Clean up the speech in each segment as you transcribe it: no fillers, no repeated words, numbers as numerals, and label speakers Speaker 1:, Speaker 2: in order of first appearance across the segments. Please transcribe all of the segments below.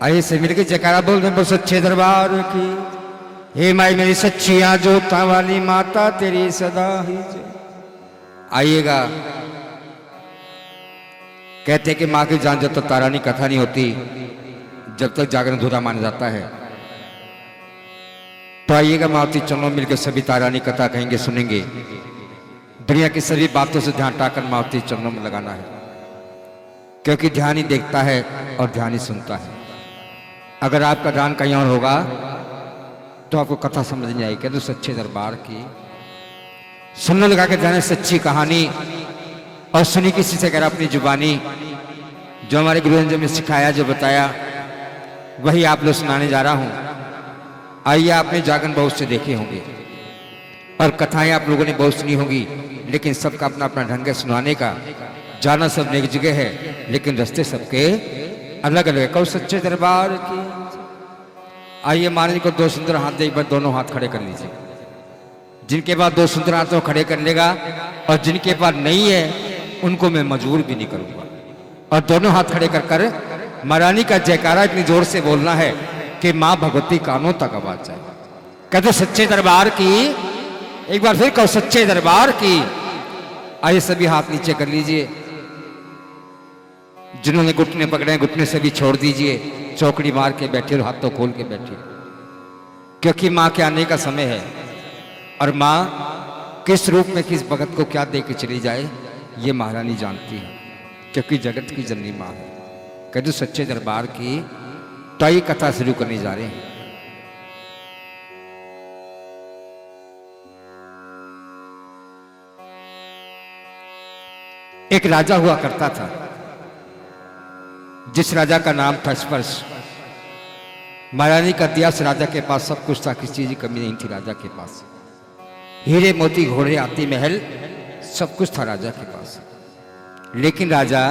Speaker 1: आइए से मिलकर जयकारा बोल रहे सच्चे दरबार की। हे माई मेरी सच्चिया जोता वाली माता तेरी सदा ही जय। आइएगा। कहते कि माँ की जान जब तक तारानी कथा नहीं होती, जब तक जागरण अधूरा माना जाता है। तो आइएगा मावती चरणों मिलकर सभी तारानी कथा कहेंगे, सुनेंगे। दुनिया की सभी बातों से ध्यान हटाकर मावती चरणों में लगाना है, क्योंकि ध्यान ही देखता है और ध्यान ही सुनता है। अगर आपका ध्यान कहीं और होगा तो आपको कथा समझ नहीं आएगी। तो सच्चे दरबार की सुनने लगा के जाने सच्ची कहानी और सुनी किसी से अगर अपनी जुबानी, जो हमारे गुरुजन ने सिखाया, जो बताया, वही आप लोग सुनाने जा रहा हूं। आइए, आपने जागरण बहुत से देखे होंगे और कथाएं आप लोगों ने बहुत सुनी होंगी, लेकिन सबका अपना अपना ढंग है सुनाने का। जाना सब एक जगह है, लेकिन रास्ते सबके अलग अलग है। कहो सच्चे दरबार की। आइए, मान लीजिए को दो सुंदर हाथ दे, एक बार दोनों हाथ खड़े कर लीजिए। जिनके पास दो सुंदर हाथ वो खड़े कर लेगा, और जिनके पास नहीं है उनको मैं मजबूर भी नहीं करूंगा। और दोनों हाथ खड़े कर कर महारानी का जयकारा इतनी जोर से बोलना है कि मां भगवती कानों तक आवाज जाए। कहते सच्चे दरबार की। एक बार फिर कहो सच्चे दरबार की। आइए सभी हाथ नीचे कर लीजिए। जिन्होंने घुटने पकड़े घुटने से भी छोड़ दीजिए। चौकड़ी मार के बैठे और हाथों खोल के बैठे, क्योंकि मां के आने का समय है। और मां किस रूप में किस भगत को क्या दे के चली जाए, ये महारानी जानती है, क्योंकि जगत की जननी मां है। कहते सच्चे दरबार की। तो ये कथा शुरू करने जा रहे हैं। एक राजा हुआ करता था, जिस राजा का नाम था स्पर्श। महारानी का दिया से राजा के पास सब कुछ था, किसी चीज की कमी नहीं थी राजा के पास। हीरे मोती घोड़े हाथी महल सब कुछ था राजा के पास। लेकिन राजा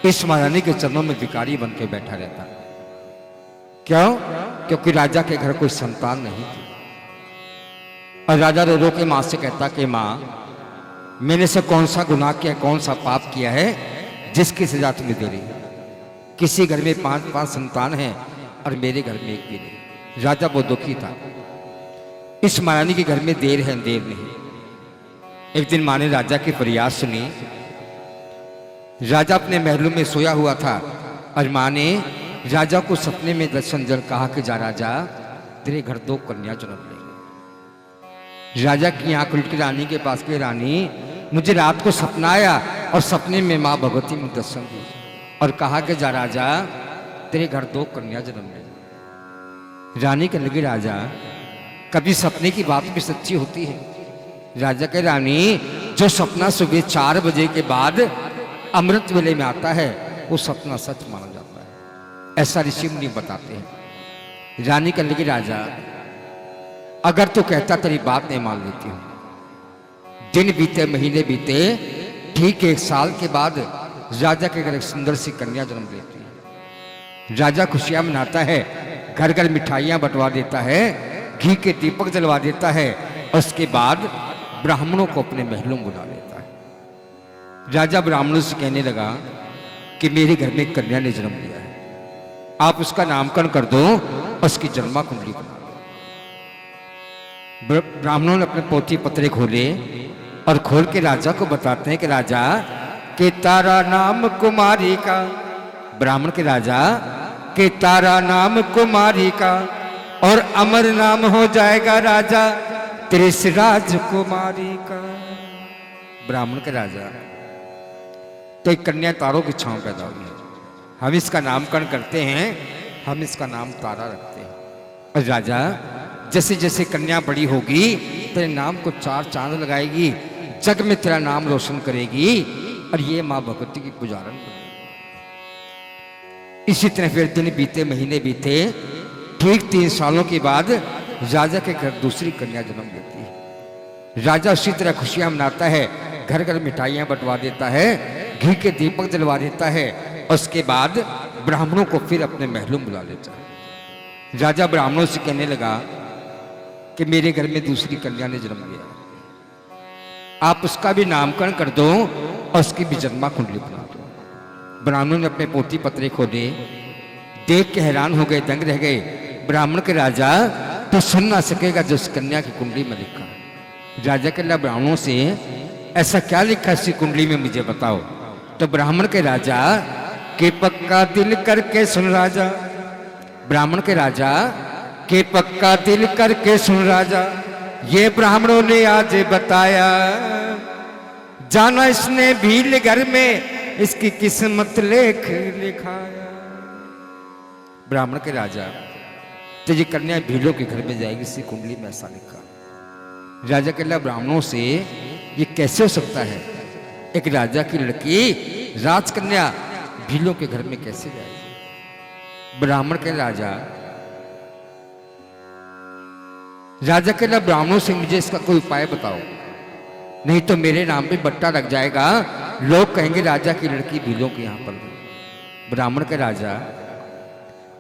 Speaker 1: इस महारानी के चरणों में भिखारी बन के बैठा रहता। क्यों? क्योंकि राजा के घर कोई संतान नहीं थी। और राजा रो रो के मां से कहता कि मां, मैंने से कौन सा गुनाह किया, कौन सा पाप किया है जिसकी सजा तुम्हें दे रही है? किसी घर में 5 संतान हैं और मेरे घर में एक भी नहीं। राजा बहुत दुखी था। इस महारानी के घर में देर है देर नहीं। एक दिन मां ने राजा की फरियाद सुनी। राजा अपने महलों में सोया हुआ था और मां ने राजा को सपने में दर्शन जल कहा कि जा राजा, तेरे घर 2 कन्या जन्म लेंगी। राजा की आंख उलट के रानी के पास के, रानी मुझे रात को सपना आया और सपने में मां भगवती ने दर्शन दी और कहा कि जा राजा, तेरे घर 2 कन्या जन्म लेंगी। रानी कहने लगी, राजा कभी सपने की बात भी सच्ची होती है? राजा कहे, रानी जो सपना सुबह 4 बजे के बाद अमृत वेले में आता है वो सपना सच माना जाता है, ऐसा ऋषि मुनि बताते हैं। रानी कहने लगी, राजा अगर तू कहता तेरी बात नहीं मान लेती हूं। दिन बीते महीने बीते, ठीक 1 साल के बाद राजा के घर एक सुंदर सी कन्या जन्म लेती है। राजा खुशियां मनाता है, घर घर मिठाइयां बंटवा देता है, घी के दीपक जलवा देता है और उसके बाद ब्राह्मणों को अपने महलों में बुला लेता है। राजा ब्राह्मणों से कहने लगा कि मेरे घर में एक कन्या ने जन्म लिया है, आप उसका नामकरण कर दो और उसकी जन्मा कुंडली बना दो। ब्राह्मणों ने अपने पोथी पत्रे खोले और खोल के राजा को बताते हैं कि राजा के तारा नाम कुमारी का। ब्राह्मण के राजा के तारा नाम कुमारी का और अमर नाम हो जाएगा राजा तेरे राजकुमारी का। ब्राह्मण के राजा, तो एक कन्या तारों की छांव पैदा हुई है, हम इसका नामकरण करते हैं, हम इसका नाम तारा रखते हैं। और राजा जैसे जैसे कन्या बड़ी होगी तेरे नाम को 4 चांद लगाएगी, जग में तेरा नाम रोशन करेगी और ये मां भगवती की पुजारन बनेगी। इसी तरह फिर दिन बीते महीने बीते, ठीक 3 सालों के बाद राजा के घर दूसरी कन्या जन्म लेती है। राजा उसी तरह खुशियां मनाता है, घर घर मिठाइयां बंटवा देता है, घी के दीपक जलवा देता है और उसके बाद ब्राह्मणों को फिर अपने महलों में बुला लेता है। राजा ब्राह्मणों से कहने लगा कि मेरे घर में दूसरी कन्या ने जन्म लिया, आप उसका भी नामकरण कर दो और उसकी भी जन्मा कुंडली बना दो। ब्राह्मणों ने अपने पोथी पत्रे खोले, देख के हैरान हो गए, दंग रह गए। ब्राह्मण के राजा तो सुन ना सकेगा जो उस कन्या की कुंडली में लिखा। राजा के ला ब्राह्मणों से ऐसा क्या लिखा इसी कुंडली में मुझे बताओ। तो ब्राह्मण के राजा के पक्का दिल करके सुन राजा, ब्राह्मण के राजा के पक्का दिल करके सुन राजा, ये ब्राह्मणों ने आज बताया, जाना इसने भील घर में इसकी किस्मत लेख लिखाया। ब्राह्मण के राजा तो ये कन्या भीलों के घर में जाएगी, इसी कुंडली में ऐसा लिखा। राजा के ला ब्राह्मणों से ये कैसे हो सकता है, एक राजा की लड़की राजकन्या भीलों के घर में कैसे जाएगी। ब्राह्मण के राजा के ला ब्राह्मणों से मुझे इसका कोई उपाय बताओ, नहीं तो मेरे नाम पे बट्टा लग जाएगा, लोग कहेंगे राजा की लड़की भीलों के यहां पर। ब्राह्मण के राजा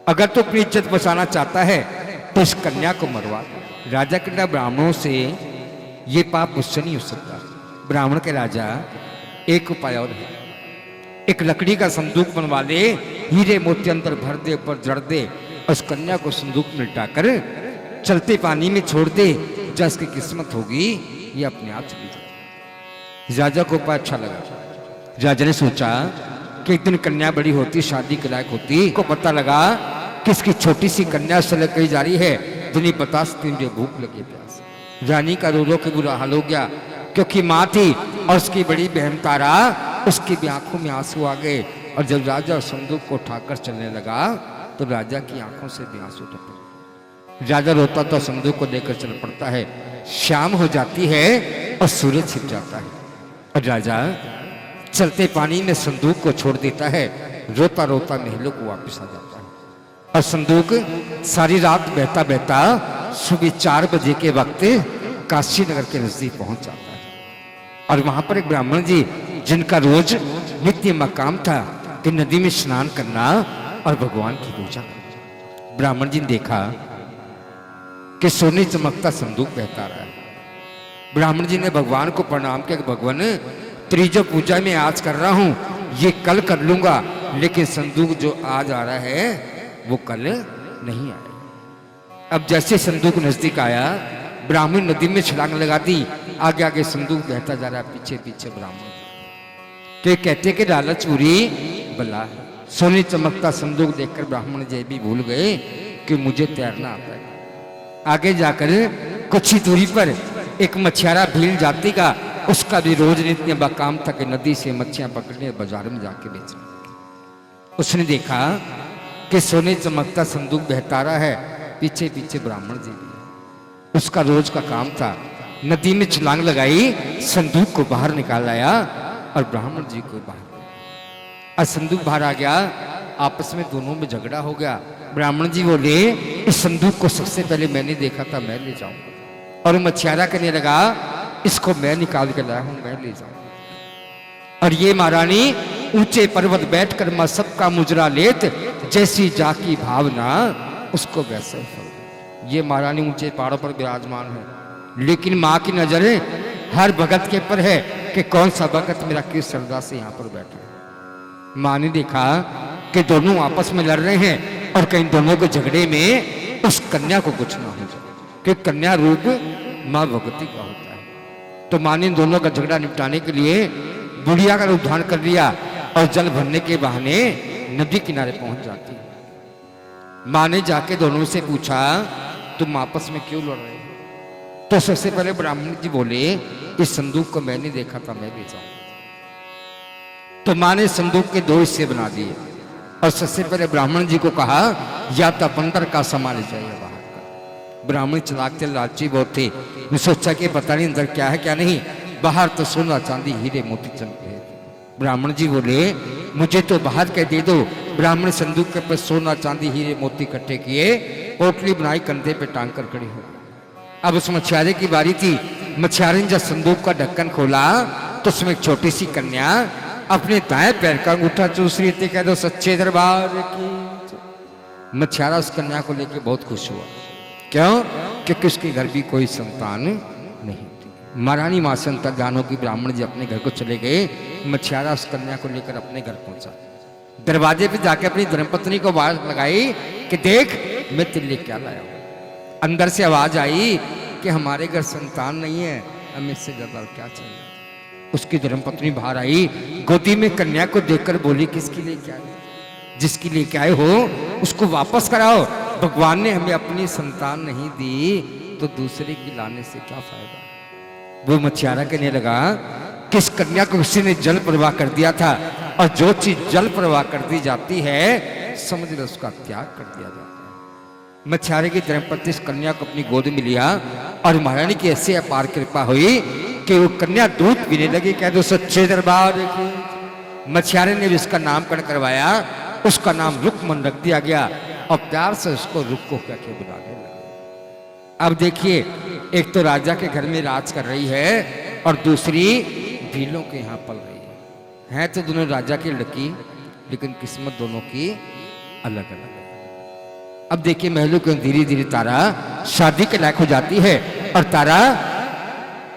Speaker 1: अगर तो अपनी इज्जत बचाना चाहता है तो इस कन्या को मरवा। राजा के ला ब्राह्मणों से ये पाप मुझसे नहीं हो सकता। ब्राह्मण के राजा एक उपाय और है, एक लकड़ी का संदूक बनवा ले, हीरे मोती अंदर भर दे, ऊपर जड़ दे, उस कन्या को संदूक में लटाकर चलते पानी में छोड़ दे, जब इसकी किस्मत होगी ये अपने आप चली जाए। राजा को उपाय अच्छा लगा। राजा ने सोचा कि एक दिन कन्या बड़ी होती, शादी के लायक होती, को पता लगा कि इसकी छोटी सी कन्या से लग कही जा रही है, जिन्हें बता सकती मुझे भूख लगी प्यास। रानी का रो रो के बुरा हाल हो गया, क्योंकि माँ थी और उसकी बड़ी बहन तारा, उसकी भी आंखों में आंसू आ गए। और जब राजा संदूक को उठाकर चलने लगा तो राजा की आंखों से भी आंसू टपके। राजा रोता तो संदूक को लेकर चल पड़ता है। शाम हो जाती है और सूरज छिप जाता है और राजा चलते पानी में संदूक को छोड़ देता है, रोता रोता महलों को वापस आ जाता है। और संदूक सारी रात बहता बहता सुबह 4 बजे के वक्त काशी नगर के नजदीक पहुंच जाता है। और वहां पर एक ब्राह्मण जी, जिनका रोज नित्य मकाम था कि नदी में स्नान करना और भगवान की पूजा करना। ब्राह्मण जी ने देखा कि सोने चमकता संदूक बहता रहा है। ब्राह्मण जी ने भगवान को प्रणाम किया कि भगवान, तेरी जो पूजा में आज कर रहा हूं ये कल कर लूंगा, लेकिन संदूक जो आज आ रहा है वो कल नहीं आएगा। अब जैसे संदूक नजदीक आया, ब्राह्मण नदी में छलांग लगा दी, आगे आगे संदूक बहता जा रहा, पीछे पीछे ब्राह्मण। तो कहते कि लालच बुरी बला है। सोने चमकता संदूक देखकर ब्राह्मण जी भी भूल गए कि मुझे तैरना आता है। आगे जाकर कुछ ही दूरी पर एक मछियारा भील जाति का, उसका भी रोज नित्य काम था कि नदी से मच्छियां पकड़ने बाजार में जाके बेचने। उसने देखा कि सोने चमकता संदूक बहता रहा है, पीछे पीछे ब्राह्मण जी भी। उसका रोज का काम था, नदी में छलांग लगाई, संदूक को बाहर निकाल आया और ब्राह्मण जी को बाहर। और संदूक बाहर आ गया, आपस में दोनों में झगड़ा हो गया। ब्राह्मण जी बोले, इस संदूक को सबसे पहले मैंने देखा था, मैं ले जाऊं। और मछियारा कहने लगा, इसको मैं निकाल के लाया हूं, मैं ले जाऊं। और ये महारानी ऊंचे पर्वत बैठकर मां सबका मुजरा लेत, जैसी जाकी भावना उसको वैसे फल। ये महारानी ऊंचे पहाड़ों पर विराजमान है, लेकिन मां की नजर हर भगत के पर है कि कौन सा भगत मेरा किस श्रद्धा से यहाँ पर बैठा है। मां ने देखा कि दोनों आपस में लड़ रहे हैं और कहीं दोनों के झगड़े में उस कन्या को कुछ ना हो जाए, कि कन्या रूप मां भगवती का होता है। तो मां ने दोनों का झगड़ा निपटाने के लिए बुढ़िया का रूप धारण कर लिया और जल भरने के बहाने नदी किनारे पहुंच जाती। मां ने जाके दोनों से पूछा, तुम आपस में क्यों लड़ रहे हो? तो सबसे पहले ब्राह्मण जी बोले, इस संदूक को मैंने देखा था, मैं ले जाऊं। तो मां ने संदूक के 2 हिस्से बना दिए और सबसे पहले ब्राह्मण जी को कहा, या तो अंदर का सामान ले जाइए बाहर का। ब्राह्मण चलाक थे, लालची बहुत थे, ने सोचा कि पता नहीं अंदर क्या है क्या नहीं, बाहर तो सोना चांदी हीरे मोती चमके। ब्राह्मण जी बोले, मुझे तो बाहर के दे दो। ब्राह्मण संदूक के पर सोना चांदी हीरे मोती इकट्ठे किए, पोटली बनाई, कंधे पे टांग कर खड़ी हो। अब उस मछियारे की बारी थी। मछियारे ने जब संदूक का ढक्कन खोला तो उसमें एक छोटी सी कन्या अपने दाएं पैर का अंगूठा चूस रही थी। कह दो सच्चे दरबार की। मछियारा उस कन्या को लेकर बहुत खुश हुआ। क्यों? क्योंकि उसके घर भी कोई संतान नहीं थी। महारानी मां से जानो की ब्राह्मण जी अपने घर को चले गए। मछियारा उस कन्या को लेकर अपने घर पहुंचा। दरवाजे पे जाके अपनी धर्मपत्नी को आवाज लगाई कि देख मैं तेरे लिए क्या लाया हूं। अंदर से आवाज आई कि हमारे घर संतान नहीं है, हमें इससे ज्यादा क्या चाहिए। उसकी धर्मपत्नी बाहर आई, गोदी में कन्या को देखकर बोली किसके लिए क्या है? जिसके लिए क्या हो उसको वापस कराओ। भगवान ने हमें अपनी संतान नहीं दी तो दूसरे की लाने से क्या फायदा। वो मछियारा कहने लगा कि इस कन्या को किसी ने जल प्रवाह कर दिया था, और जो चीज जल प्रवाह कर दी जाती है समझ लो उसका त्याग कर दिया जाता है। मछियारे की धर्मपत्नी इस कन्या को अपनी गोद में लिया और महारानी की ऐसी अपार कृपा हुई कि वो कन्या दूध पीने लगी। कह दो सच्चे दरबार की। मछियारे ने भी उसका नामकरण करवाया, उसका नाम रुक्मन रख दिया गया और प्यार से उसको रुक को कहकर बुलाने लगे। अब देखिए, एक तो राजा के घर में राज कर रही है और दूसरी भीलों के यहाँ पल रही है तो दोनों राजा की लड़की, लेकिन किस्मत दोनों की अलग अलग है। अब देखिए महलों के धीरे धीरे तारा शादी के लायक हो जाती है और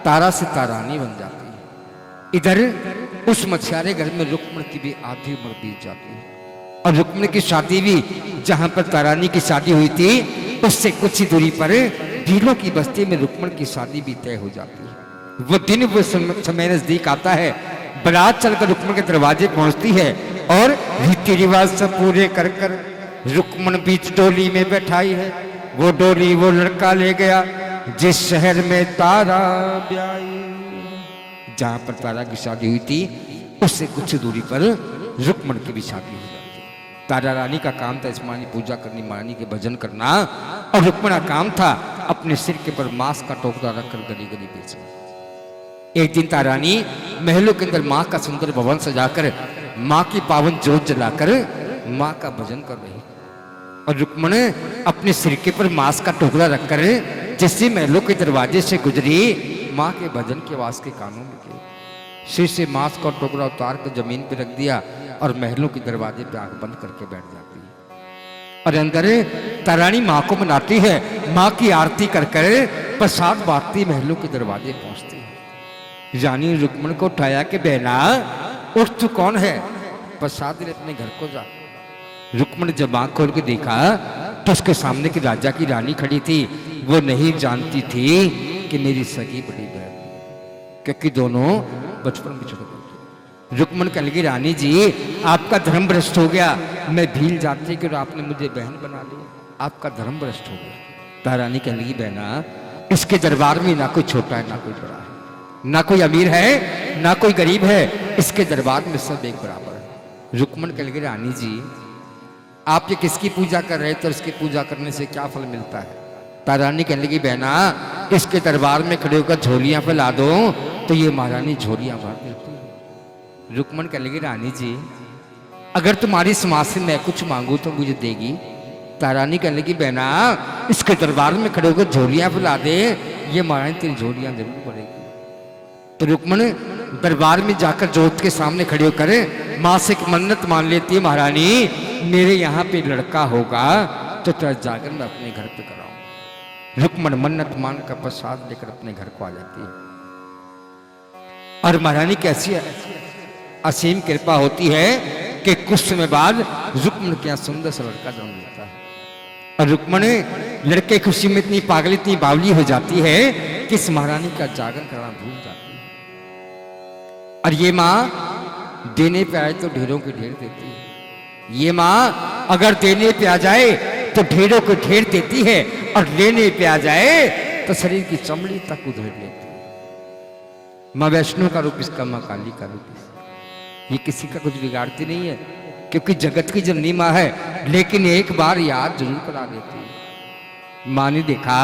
Speaker 1: तारा से तारानी बन जाती है। इधर उस मछियारे घर में रुक्मण की भी आधी उम्र बीत जाती है और रुक्मण की शादी भी जहां पर तारानी की शादी हुई थी उससे कुछ ही दूरी पर भीलों की बस्ती में रुक्मण की शादी भी तय हो जाती है। वो दिन वो समय नजदीक आता है, बारात चलकर रुक्मण के दरवाजे पहुंचती है और रीति रिवाज सब पूरे कर कर रुक्मण बीच डोली में बैठाई है। वो डोली वो लड़का ले गया जिस शहर में तारा ब्याई। जहां पर तारा की शादी हुई थी उससे कुछ दूरी पर रुक्मण की भी शादी हुई। तारा रानी का काम था इस्मानी पूजा करनी, महारानी के भजन करना, और रुक्मण का काम था अपने सिर के पर मांस का टोकरा रखकर गली गली बेचना। एक दिन तारा रानी महलों के अंदर माँ का सुंदर भवन सजाकर माँ की पावन जोत जलाकर माँ का भजन कर रही, और रुक्मण अपने सिर के पर मांस का टुकड़ा रखकर जैसे महलों के दरवाजे से गुजरी माँ के भजन के आवाज के कानों में गई। सिर से मांस का टुकड़ा उतार कर जमीन पर रख दिया और महलों के दरवाजे पे आंख बंद करके बैठ जाती है। और अंदर तारानी माँ को मनाती है, माँ की आरती कर कर प्रसाद बांटती महलों के दरवाजे पहुंचती है। रानी रुक्मण को उठाया कि बहना उठ, तू कौन है? प्रसाद ले अपने घर को जा। रुक्मण जब आंख खोल के देखा तो उसके सामने की राजा की रानी खड़ी थी। वो नहीं जानती थी कि मेरी सगी बड़ी बहन, क्योंकि दोनों बचपन में छुड़ गए। रुक्मण कहने लगी रानी जी आपका धर्म भ्रष्ट हो गया, मैं भील जाती कि आपने मुझे बहन बना लिया, आपका धर्म भ्रष्ट हो गया। तारानी कहने लगी बहना इसके दरबार में ना कोई छोटा है ना कोई बड़ा है, ना कोई अमीर है ना कोई गरीब है, इसके दरबार में सब एक बराबर है। रुक्मण कहने लगी रानी जी आप ये किसकी पूजा कर रहे थे और इसकी पूजा करने से क्या फल मिलता है? तारानी कहने लगी बहना इसके दरबार में खड़े होकर झोलियां फैला दो तो ये महारानी झोलियां भर देती है। रुक्मण कहने लगी रानी जी अगर तुम्हारी समाज से मैं कुछ मांगू तो मुझे देगी? तारानी कहने लगी बहना इसके दरबार में खड़े होकर झोलियां फैला दे, ये महारानी तेरी झोलियां जरूर भरेगी। तो रुक्मण दरबार में जाकर जोत के सामने खड़े होकर माँ से मन्नत मान लेती है, महारानी मेरे यहाँ पे लड़का होगा तो तेरा जागर मैं अपने घर पे कराऊं। रुक्मण मन्नत मान कर प्रसाद लेकर अपने घर को आ जाती है। और महारानी कैसी असीम कृपा होती है कि कुछ समय बाद रुक्मण के यहाँ सुंदर सा लड़का जन्म लेता है। और रुक्मण लड़के खुशी में इतनी पागल इतनी बावली हो जाती है कि इस महारानी का जागरण करना भूल जाती है। और ये माँ देने पे आए तो ढेरों के ढेर देती है, ये माँ अगर देने पे आ जाए तो ढेरों को ढेर देती है और लेने पे आ जाए तो शरीर की चमड़ी तक उधेड़ लेती है। माँ वैष्णो का रूप इसका, माँ काली का रूप इसका। ये किसी का कुछ बिगाड़ती नहीं है क्योंकि जगत की जननी माँ है, लेकिन एक बार याद जरूर करा देती है। माँ ने देखा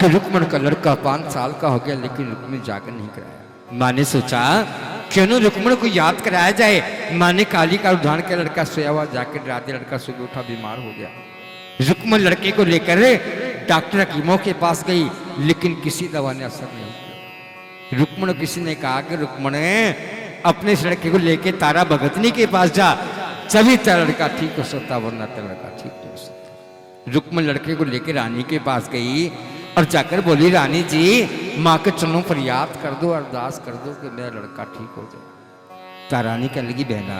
Speaker 1: कि रुक्मण का लड़का 5 साल का हो गया लेकिन रुक्मण जाकर नहीं कराया। माँ ने सोचा क्यों न रुक्मण को याद कराया जाए। माँ ने काली का उदाहरण किया, लड़का सोया हुआ जाकर डरा दिया, लड़का सुबह उठा बीमार हो गया। रुक्मण लड़के को लेकर डॉक्टर हकीमों के पास गई लेकिन किसी दवा ने असर नहीं किया। रुक्मण किसी ने कहा कि रुक्मण अपने इस लड़के को लेके तारा भगतनी के पास जा, तभी तेरा लड़का ठीक हो सकता, वरना तेरा लड़का ठीक नहीं हो सकता। रुक्मण लड़के को लेकर रानी के पास गई और जाकर बोली रानी जी माँ के चरणों पर याद कर दो, अरदास कर दो कि मेरा लड़का ठीक हो जाए। तारानी कहने लगी बहना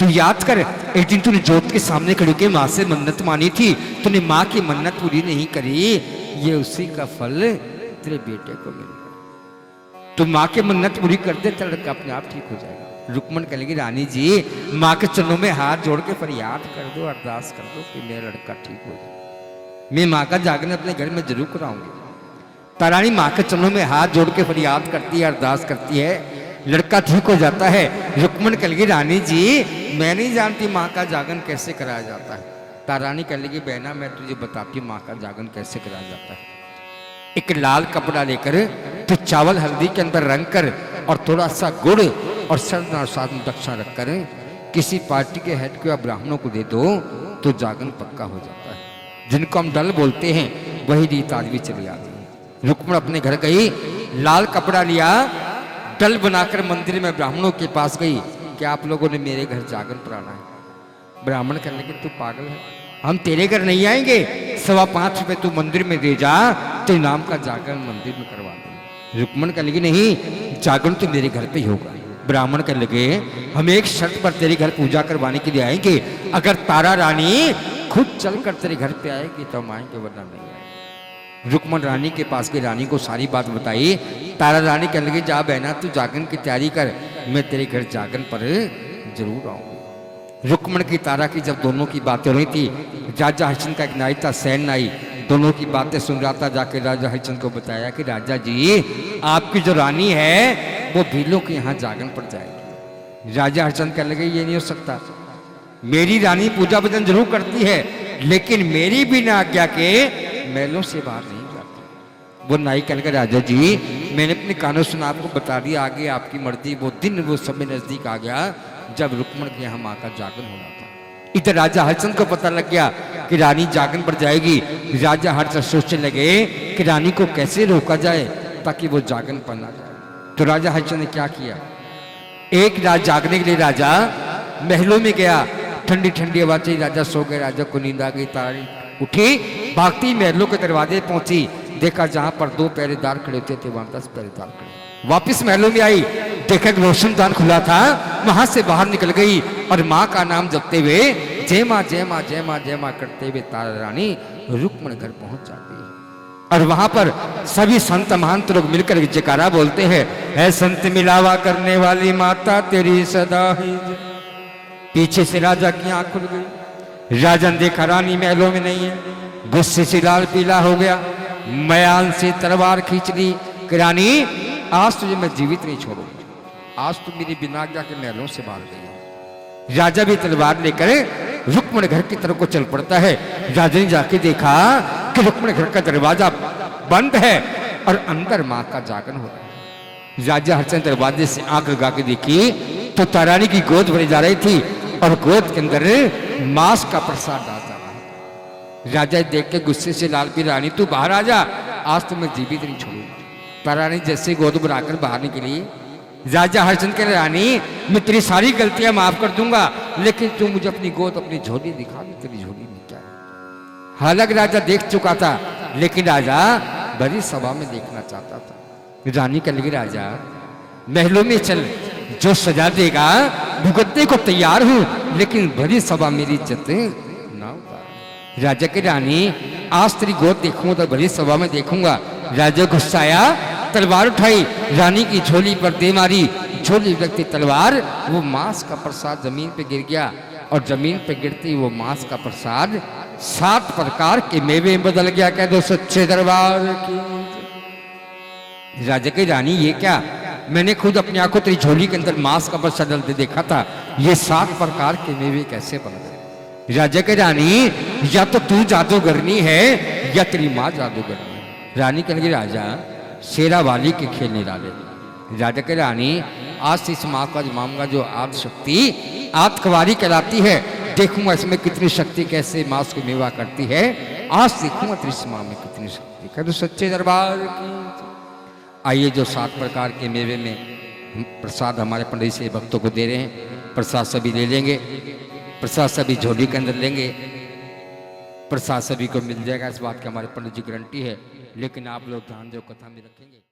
Speaker 1: तू याद कर, एक दिन तूने जोत के सामने खड़ी होकर माँ से मन्नत मानी थी, तूने माँ की मन्नत पूरी नहीं करी, ये उसी का फल तेरे बेटे को मिलेगा। तू माँ की मन्नत पूरी कर दे तो लड़का अपने आप ठीक हो जाएगा। रुक्मण कहेगी रानी जी माँ के चरणों में हाथ जोड़ के फरियाद कर दो, अरदास कर दो कि मेरा लड़का ठीक हो जाए। मैं माँ का जागरण अपने घर में जरूर कराऊंगी। तारानी माँ के चरणों में हाथ जोड़ के फरियाद करती है, अरदास करती है, लड़का ठीक हो जाता है। रुक्मण कहेगी रानी जी मैं नहीं जानती माँ का जागरण कैसे कराया जाता है। तारानी कह लगी बहना मैं तुझे बताती हूँ माँ का जागरण कैसे कराया जाता है। एक लाल कपड़ा लेकर तो चावल हल्दी के अंदर रंग कर और थोड़ा सा गुड़ और शर्त और साथ में दक्षिणा रखकर किसी पार्टी के हेड को या ब्राह्मणों को दे दो तो जागरण पक्का हो जाता है। जिनको हम डल बोलते हैं वही रीत आज भी चली आती है। रुक्मण अपने घर गई, लाल कपड़ा लिया, डल बनाकर मंदिर में ब्राह्मणों के पास गई कि आप लोगों ने मेरे घर जागरण कराना है। ब्राह्मण कहने लगे तू पागल है, हम तेरे घर नहीं आएंगे, 5.25 रुपए तू मंदिर में दे जा, तेरे नाम का जागरण मंदिर में करवा दो। रुक्मण कहने लगे नहीं जागरण तो मेरे घर पे ही होगा। ब्राह्मण कहने लगे हम एक शर्त पर तेरे घर पूजा करवाने के लिए आएंगे, अगर तारा रानी खुद चलकर तेरे घर पे आएगी तो हम आएंगे वरना नहीं आएंगे। रुक्मण रानी के पास की रानी को सारी बात बताई। तारा रानी कहने लगी जा बहना तू जागरण की तैयारी कर, मैं तेरे घर जागरण पर जरूर आऊंगी। रुक्मण की तारा की जब दोनों की बातें हो रही थी, राजा हरिश्चंद्र का एक नाई था सैन नाई, दोनों की बातें सुन रहा था। जाके राजा हरिश्चंद्र को बताया कि राजा जी आपकी जो रानी है वो भीलों के यहाँ जागरण पर जाएगी। राजा हरिश्चंद्र कहने लगे ये नहीं हो सकता, मेरी रानी पूजा भजन जरूर करती है लेकिन मेरी बिना आज्ञा के महलों से बाहर नहीं जाती। वो नाई कहने लगा राजा जी मैंने अपने कानों सुना आपको बता दिया, आगे आपकी मर्जी। वो दिन वो समय नजदीक आ गया जब रुक्मण के यहाँ माँ का जागरण होना था। इधर राजा हरिश्चंद्र को पता लग गया कि रानी जागरण पर जाएगी। राजा हरिश्चंद्र सोचने लगे कि रानी को कैसे रोका जाए ताकि वो जागरण पर ना जाए। तो राजा हरिश्चंद्र ने क्या किया, एक रात जागने के लिए राजा महलों में गया। ठंडी ठंडी हवा चली, राजा सो गए, राजा को नींद आ गई। तारानी उठी, भागती महलों के दरवाजे पहुंची, देखा जहां पर 2 पहरेदार खड़े होते थे वहां 10 पहरेदार खड़े। वापिस महलों में आई, देखा कि रोशनदान खुला था, वहां से बाहर निकल गई और माँ का नाम जपते हुए जय माँ जय माँ जय माँ जय माँ करते हुए तारा रानी रुक्मण घर पहुंच जाती है। और वहां पर सभी संत महंत लोग मिलकर जयकारा बोलते हैं, है संत मिलावा करने वाली माता तेरी सदा ही। पीछे से राजा की आंख खुल गई। राजा ने देखा रानी महलों में नहीं है, गुस्से से लाल पीला हो गया, मयान से तलवार खींच ली कि रानी आज तुझे मैं जीवित नहीं छोड़ूंगा, आज तू मेरी बिना आज्ञा के महलों से बाहर गई। राजा भी तलवार लेकर रुक्मण घर की तरफ को चल पड़ता है। राजा ने जाके देखा कि रुक्मण घर का दरवाजा बंद है और अंदर माँ का जागरण हो रहा है। राजा हरिश्चंद्र दरवाजे से आंख लगा के देखी तो तारानी की गोद भरी जा रही थी और गोद के अंदर मांस का प्रसाद डाल जा रहा है। राजा देख के गुस्से से लाल पी रानी तू बाहर आ जा, आज तो मैं जीवित नहीं छोड़ूंगा। तारानी जैसे गोद बनाकर बाहर निकली, राजा हरिश्चंद्र के रानी मैं तेरी सारी गलतियां माफ कर दूंगा लेकिन तू मुझे अपनी गोद अपनी झोली दिखा दी, तेरी झोली में क्या है। हालांकि राजा देख चुका था लेकिन राजा बड़ी सभा में देखना चाहता था। रानी कह लगी राजा महलों में चल, जो सजा देगा भुगतने को तैयार हूं लेकिन बड़ी सभा मेरी इज्जत ना उतार। राजा की रानी आज तेरी गोद देखूंगा तो बड़ी सभा में देखूंगा। राजा गुस्साया, तलवार उठाई, रानी की झोली पर दे मारी, झोली लगती तलवार, वो मांस का प्रसाद जमीन पे गिर गया और जमीन पे गिरती वो मांस का प्रसाद 7 प्रकार के मेवे में बदल गया। कह दो सच्चे दरबार की। राजा की रानी ये क्या, मैंने खुद अपनी आंखों तेरी झोली के अंदर मांस का प्रसाद डलते देखा था, ये 7 प्रकार के मेवे कैसे बन गए। राजा की रानी या तो तू जादूगरनी है या तेरी माँ जादूगरनी है। रानी कहने लगी राजा शेरा वाली के खेल नहीं डाले। राजा के रानी आज से इस माँ का मामला जो आद शक्ति आत्कवारी कहलाती है, देखूंगा इसमें कितनी शक्ति कैसे मांस को मेवा करती है, आज देखूंगा तेरी इस माँ में कितनी शक्ति। कह दो सच्चे दरबार की। आइए जो 7 प्रकार के मेवे में प्रसाद हमारे पंडित से भक्तों को दे रहे हैं, प्रसाद सभी ले लेंगे, प्रसाद सभी झोली के अंदर लेंगे, प्रसाद सभी को मिल जाएगा, इस बात की हमारे पंडित जी गारंटी है। लेकिन आप लोग ध्यान जो कथा में रखेंगे।